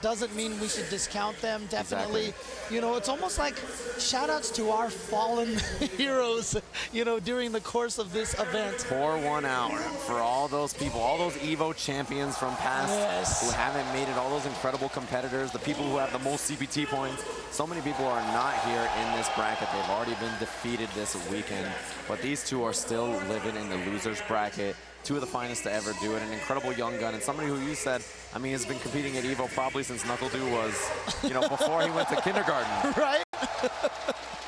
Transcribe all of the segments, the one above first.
doesn't mean we should discount them. Definitely, you know, it's almost like shout-outs to our fallen heroes, you know, during the course of this event. Pour one out for all those people, all those EVO champions from past who haven't made it, all those incredible competitors, the people who have the most CPT points. So many people are not here in this bracket. They've already been defeated this weekend, but these two are still living in the losers bracket. Two of the finest to ever do it, an incredible young gun, and somebody who you said, I mean, has been competing at EVO probably since NuckledU was, you know, before he went to kindergarten. Right?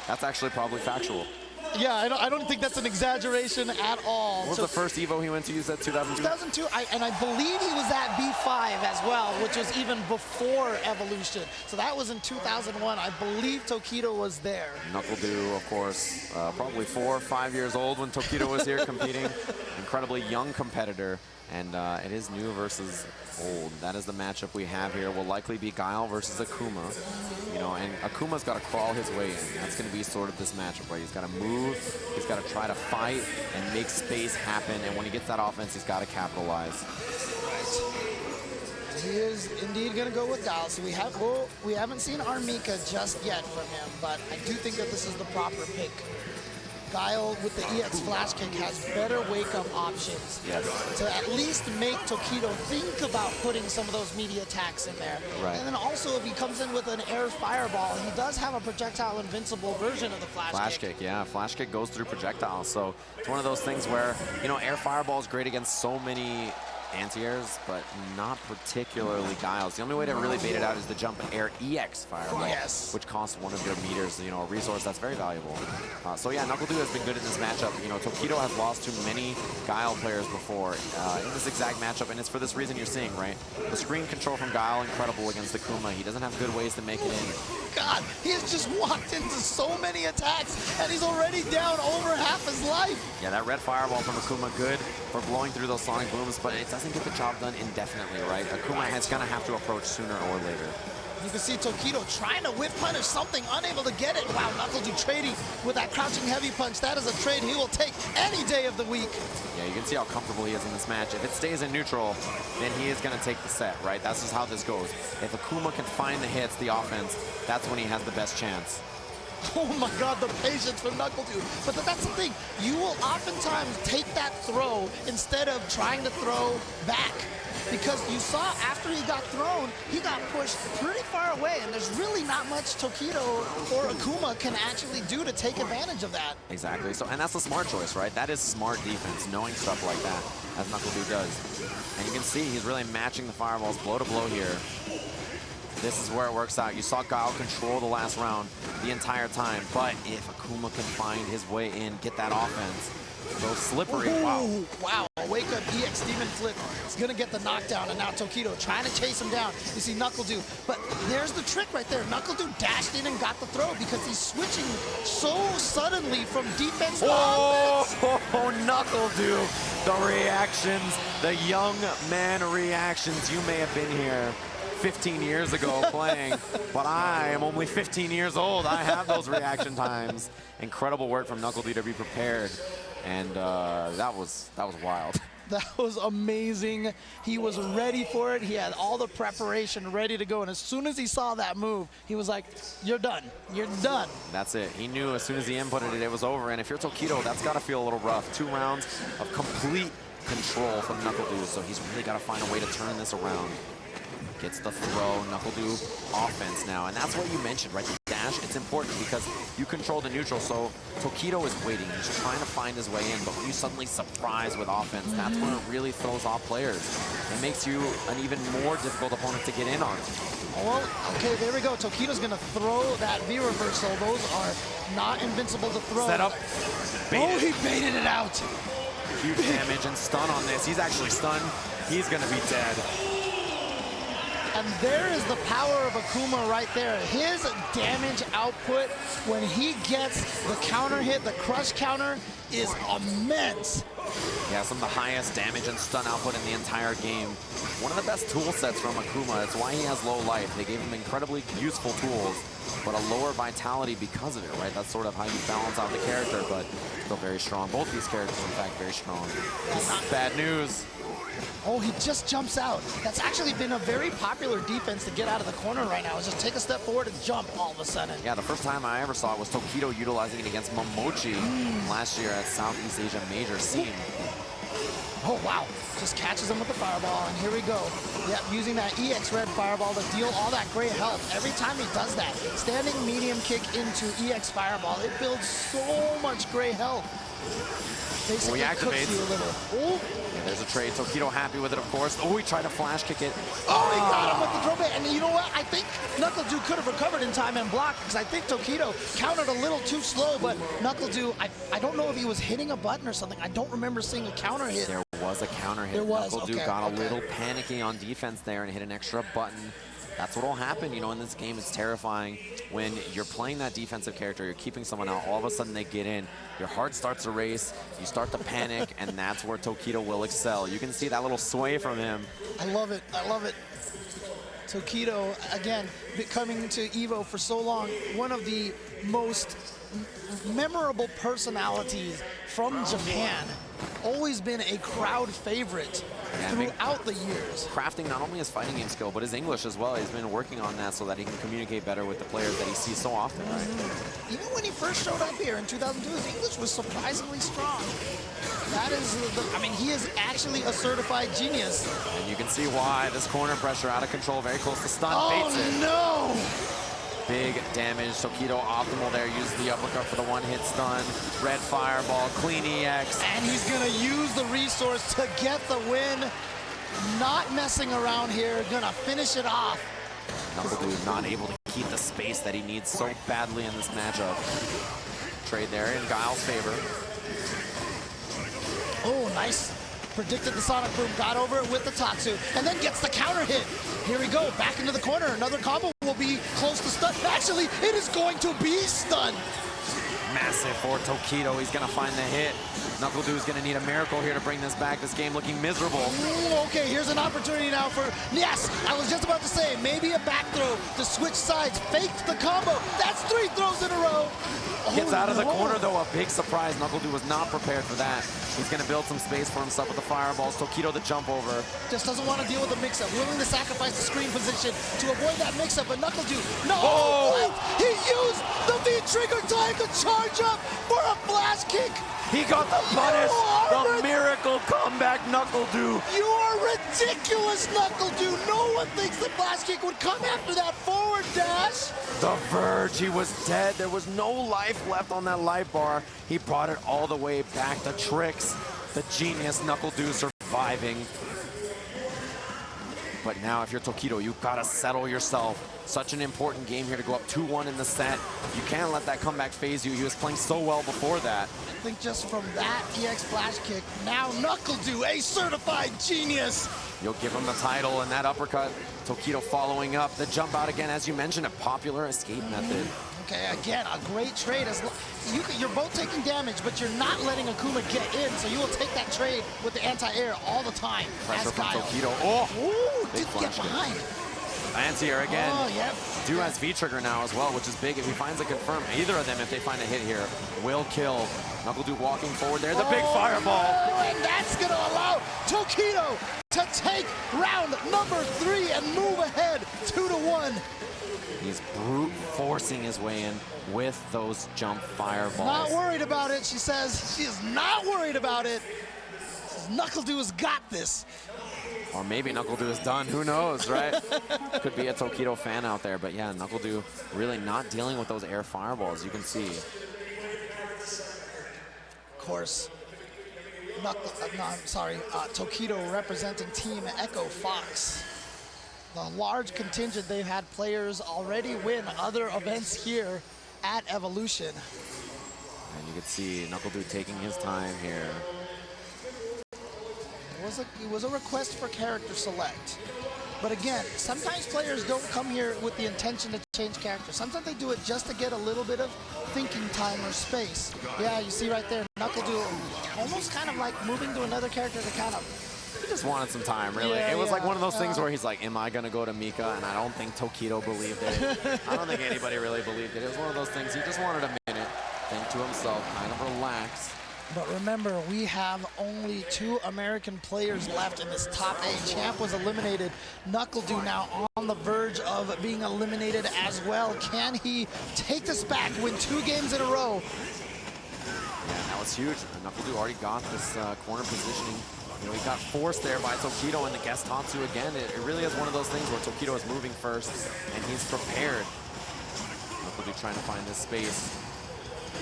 That's actually probably factual. Yeah, I don't think that's an exaggeration at all. What was the first EVO he went to? You said 2002? 2002, and I believe he was at B5 as well, which was even before Evolution. So that was in 2001. I believe Tokido was there. NuckledU, of course, probably 4 or 5 years old when Tokido was here competing. Incredibly young competitor. And it is new versus old. That is the matchup we have here. Will likely be Guile versus Akuma. You know, and Akuma's got to crawl his way in. That's going to be sort of this matchup, right? He's got to move, he's got to try to fight and make space happen. And when he gets that offense, he's got to capitalize. Right. He is indeed going to go with Guile. So we haven't seen Armika just yet from him, but I do think that this is the proper pick. Guile with the EX flash kick has better wake-up options to at least make Tokido think about putting some of those media attacks in there. Right. And then also, if he comes in with an air fireball, he does have a projectile invincible version of the flash kick. Yeah, flash kick goes through projectiles. So it's one of those things where, you know, air fireball is great against so many anti-airs, but not particularly Guile's. The only way to really bait it out is the jump air EX fireball, which costs one of your meters, you know, a resource that's very valuable. So yeah, NuckledU has been good in this matchup. You know, Tokido has lost to many Guile players before in this exact matchup, and it's for this reason you're seeing, right? The screen control from Guile, incredible against Akuma. He doesn't have good ways to make it in. God, he has just walked into so many attacks, and he's already down over half his life. Yeah, that red fireball from Akuma, good for blowing through those sonic booms, but it doesn't get the job done indefinitely, right? Akuma is going to have to approach sooner or later. You can see Tokido trying to whip punish something, unable to get it. Wow, NuckledU trading with that crouching heavy punch. That is a trade he will take any day of the week. Yeah, you can see how comfortable he is in this match. If it stays in neutral, then he is going to take the set, right? That's just how this goes. If Akuma can find the hits, the offense, that's when he has the best chance. Oh my God, the patience from NuckledU. But that's the thing. You will oftentimes take that throw instead of trying to throw back. Because you saw after he got thrown, he got pushed pretty far away, and there's really not much Tokido or Akuma can actually do to take advantage of that. Exactly. So, and that's a smart choice, right? That is smart defense, knowing stuff like that, as NuckledU does. And you can see he's really matching the fireballs blow to blow here. This is where it works out. You saw Guile control the last round the entire time, but if Akuma can find his way in, get that offense, go slippery. Ooh, wow. Wake up EX Demon Flip. He's going to get the knockdown, and now Tokido trying to chase him down. You see NuckledU. But there's the trick right there. NuckledU dashed in and got the throw because he's switching so suddenly from defense to offense. Oh, NuckledU. The reactions, the young man reactions. You may have been here 15 years ago playing, but I am only 15 years old. I have those reaction times. Incredible work from NuckledU to be prepared. And that was wild. That was amazing. He was ready for it. He had all the preparation ready to go. And as soon as he saw that move, he was like, you're done. You're done. That's it. He knew as soon as he inputted it, it was over. And if you're Tokido, that's got to feel a little rough. 2 rounds of complete control from NuckledU. So he's really got to find a way to turn this around. Gets the throw, NuckledU offense now. And that's what you mentioned, right? The dash, it's important because you control the neutral. So Tokido is waiting. He's trying to find his way in. But when you suddenly surprise with offense, that's when it really throws off players. It makes you an even more difficult opponent to get in on. Well, okay, there we go. Tokido's going to throw that V reversal. Those are not invincible to throw. Set up. Oh, he baited it out. Huge damage and stun on this. He's actually stunned. He's going to be dead. And there is the power of Akuma right there. His damage output when he gets the counter hit, the crush counter, is immense. Yeah, some of the highest damage and stun output in the entire game. One of the best tool sets from Akuma. It's why he has low life. They gave him incredibly useful tools, but a lower vitality because of it, right? That's sort of how you balance out the character, but still very strong. Both these characters, in fact, very strong. This is bad news. Oh, he just jumps out. That's actually been a very popular defense to get out of the corner right now. Is just take a step forward and jump all of a sudden. Yeah, the first time I ever saw it was Tokido utilizing it against Momochi last year at Southeast Asia Major Scene. Oh, wow. Just catches him with the fireball, and here we go. Yep, using that EX red fireball to deal all that great health. Every time he does that, standing medium kick into EX fireball, it builds so much great health. Basically cooks you a little. Oh. Yeah, there's a trade. Tokido happy with it, of course. Oh, he tried to flash kick it. Oh, he got him with the throw bait. And you know what? I think NuckledU could have recovered in time and blocked, because I think Tokido countered a little too slow, but NuckledU, I don't know if he was hitting a button or something. I don't remember seeing a counter hit. There was a counter hit. There was, NuckledU got a little panicky on defense there and hit an extra button. That's what will happen, you know, in this game. It's terrifying when you're playing that defensive character, you're keeping someone out, all of a sudden they get in, your heart starts to race, you start to panic, and that's where Tokido will excel. You can see that little sway from him. I love it. I love it. Tokido, again, coming to EVO for so long, one of the most memorable personalities from Japan. Always been a crowd favorite throughout the years. Crafting not only his fighting game skill, but his English as well. He's been working on that so that he can communicate better with the players that he sees so often, right? Even when he first showed up here in 2002, his English was surprisingly strong. That is, I mean, he is actually a certified genius. And you can see why. This corner pressure out of control, very close to stun, baits it. Oh, no! Big damage. Tokido optimal there. Uses the uppercut for the one-hit stun. Red fireball, clean EX. And he's going to use the resource to get the win. Not messing around here. Going to finish it off. NuckledU not able to keep the space that he needs so badly in this matchup. Trade there in Guile's favor. Oh, nice. Predicted the Sonic Boom, got over it with the Tatsu, and then gets the counter hit. Here we go, back into the corner. Another combo will be close to stun. Actually, it is going to be stun. Massive for Tokido. He's going to find the hit. NuckledU is going to need a miracle here to bring this back. This game looking miserable. Ooh, okay, here's an opportunity now for... Yes, I was just about to say, maybe a back throw to switch sides. Faked the combo. That's 3 throws in a row. Gets out of the corner, though. A big surprise. NuckledU was not prepared for that. He's going to build some space for himself with the fireballs. Tokido the jump over. Just doesn't want to deal with the mix-up. Willing to sacrifice the screen position to avoid that mix-up, but NuckledU, no! Oh! He used the V-trigger time to charge up for a flash kick. He got the punish. The miracle comeback, NuckledU. You are ridiculous, NuckledU. No one thinks the flash kick would come after that forward dash. The verge, he was dead. There was no life left on that life bar. He brought it all the way back. The tricks, the genius NuckledU surviving. But now if you're Tokido, you've got to settle yourself. Such an important game here to go up 2-1 in the set. You can't let that comeback phase you. He was playing so well before that. I think just from that EX flash kick, now NuckledU, a certified genius. You'll give him the title and that uppercut. Tokido following up. The jump out again, as you mentioned, a popular escape method. Okay, again, a great trade. You're both taking damage, but you're not letting Akuma get in, so you will take that trade with the anti-air all the time. Pressure from Tokido. Oh! Ooh, big didn't get behind. Anti-air again. Oh, yep. Du has V-trigger now as well, which is big. If he finds a confirm, either of them, if they find a hit here, will kill. NuckledU walking forward there. The big fireball. And that's going to allow Tokido to take round number 3 and move ahead 2-1. He's brute forcing his way in with those jump fireballs. Not worried about it, she says. She is not worried about it. NuckledU has got this. Or maybe NuckledU is done. Who knows, right? Could be a Tokido fan out there. But yeah, NuckledU really not dealing with those air fireballs, you can see. Of course, Tokido representing Team Echo Fox. The large contingent, they've had players already win other events here at Evolution. And you can see NuckledU taking his time here. It was a request for character select. But again, sometimes players don't come here with the intention to change characters. Sometimes they do it just to get a little bit of thinking time or space. Yeah, you see right there, NuckledU almost kind of like moving to another character to kind of... He just wanted some time, really. Yeah, it was like one of those things where he's like, am I going to go to Mika? And I don't think Tokido believed it. I don't think anybody really believed it. It was one of those things, he just wanted a minute, think to himself, kind of relax. But remember, we have only 2 American players left in this top 8. Champ was eliminated. NuckledU now on the verge of being eliminated as well. Can he take this back, win 2 games in a row? Yeah, that was huge. NuckledU already got this corner positioning. You know, he got forced there by Tokido and the guest Tatsu again. It really is one of those things where Tokido is moving first and he's prepared. NuckledU trying to find this space.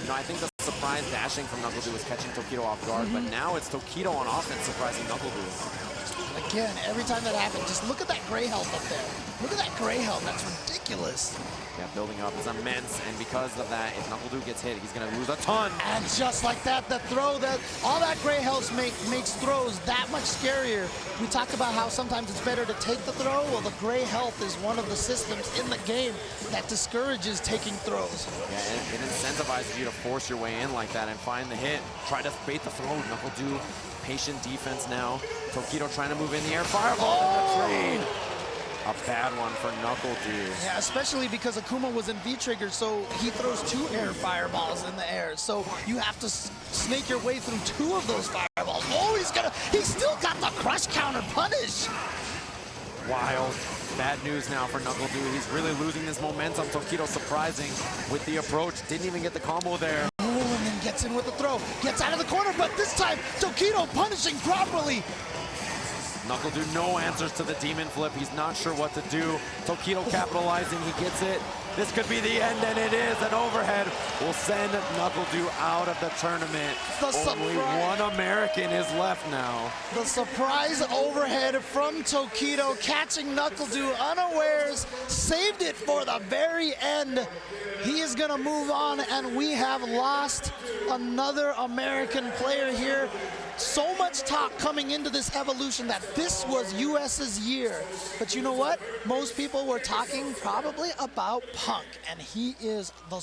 You know, I think the surprise dashing from NuckledU was catching Tokido off guard, but now it's Tokido on offense surprising NuckledU. Again, every time that happens, just look at that gray health up there. Look at that gray health, that's ridiculous. Yeah, building up is immense, and because of that, if NuckledU gets hit, he's gonna lose a ton. And just like that, the throw, all that gray health makes throws that much scarier. We talk about how sometimes it's better to take the throw. Well, the gray health is one of the systems in the game that discourages taking throws. Yeah, it incentivizes you to force your way in like that and find the hit. Try to bait the throw. NuckledU, patient defense now. Tokido trying to move in the air. Fireball in the trade. A bad one for NuckledU. Yeah, especially because Akuma was in V-trigger, so he throws 2 air fireballs in the air. So you have to snake your way through 2 of those fireballs. Oh, he's still got the crush counter punish. Wild. Bad news now for NuckledU. He's really losing his momentum. Tokido surprising with the approach. Didn't even get the combo there. Oh, and then gets in with the throw. Gets out of the corner, but this time, Tokido punishing properly. NuckledU, no answers to the demon flip. He's not sure what to do. Tokido capitalizing, he gets it. This could be the end, and it is. An overhead will send NuckledU out of the tournament. Only 1 American is left now. The surprise overhead from Tokido, catching NuckledU unawares, saved it for the very end. He is gonna move on, and we have lost another American player here. So much talk coming into this evolution that this was US's year. But you know what? Most people were talking probably about Punk, and he is the